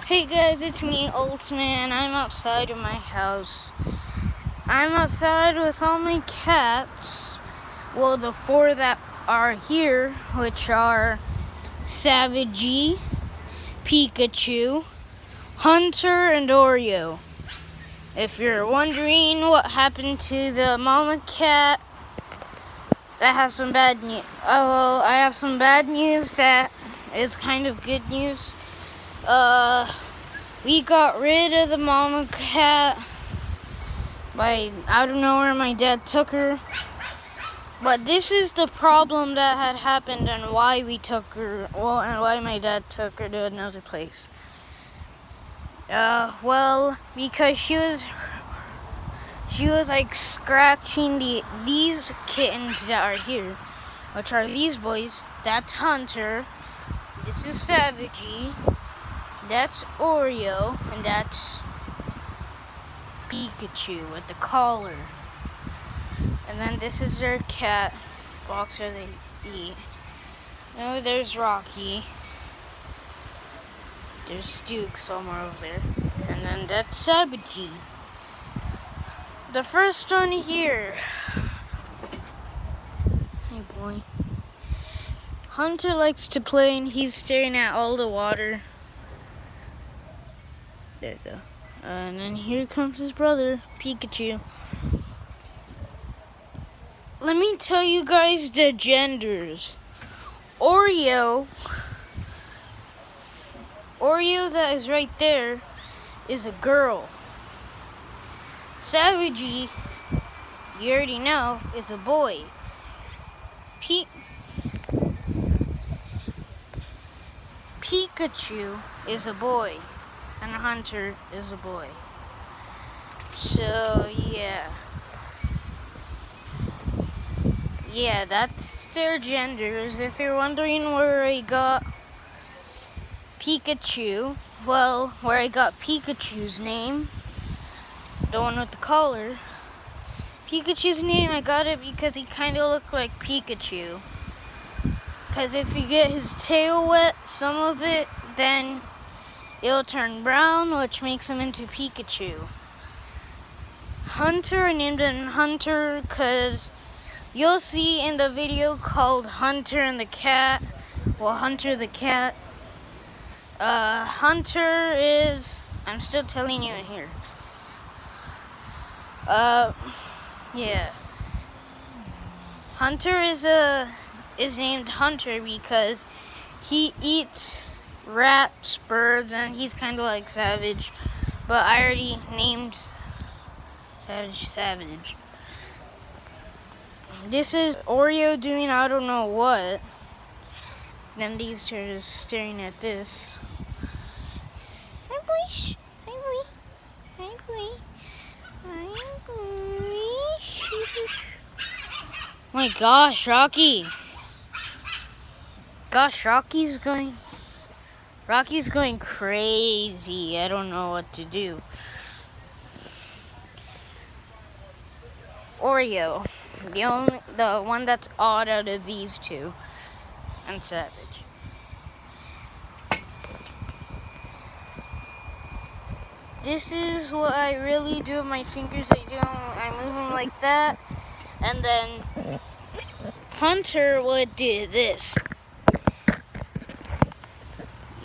Hey guys, it's me, Ultimate, and I'm outside of my house. I'm outside with all my cats. Well, the four that are here, which are Savagey, Pikachu, Hunter, and Oreo. If you're wondering what happened to the mama cat, I have some bad news. Oh, I have some bad news that is kind of good news. We got rid of the mama cat I don't know where my dad took her. But this is the problem that had happened and why we took her, and why my dad took her to another place. Because she was like scratching these kittens that are here, which are these boys. That's Hunter. This is Savagey. That's Oreo, and that's Pikachu with the collar. And then this is their cat box that they eat. No, there's Rocky. There's Duke somewhere over there. And then that's Savagey. The first one here. Hey boy. Hunter likes to play and he's staring at all the water. There you go. And then here comes his brother, Pikachu. Let me tell you guys the genders. Oreo that is right there is a girl. Savagey, you already know, is a boy. Pikachu is a boy. And Hunter is a boy. So, yeah. Yeah, that's their genders. If you're wondering where I got Pikachu, well, where I got Pikachu's name, the one with the collar, Pikachu's name, I got it because he kind of looked like Pikachu. Because if you get his tail wet, some of it, then it'll turn brown, which makes him into Pikachu. Hunter, I named him Hunter because you'll see in the video called Hunter and the Cat. Well, Hunter the Cat. Hunter is, I'm still telling you in here. Yeah. Hunter is named Hunter because he eats rats, birds, and he's kind of like Savage, but I already named Savage. This is Oreo doing I don't know what. Then these two are just staring at this. Hi boy, hi boy, hi boy, hi boy. My gosh, Rocky. Gosh, Rocky's going crazy. I don't know what to do. Oreo, the one that's odd out of these two, and Savage. This is what I really do with my fingers. I move them like that, and then Hunter would do this.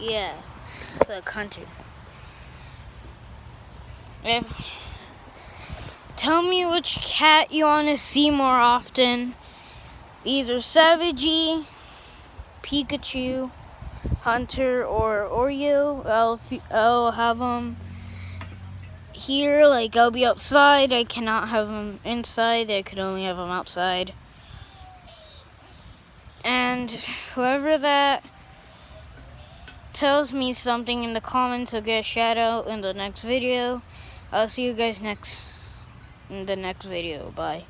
Yeah, like Hunter. Tell me which cat you want to see more often. Either Savagey, Pikachu, Hunter, or Oreo. I'll have them here. Like, I'll be outside. I cannot have them inside. I could only have them outside. And whoever that tells me something in the comments will get a shout out in the next video. I'll see you guys in the next video. Bye.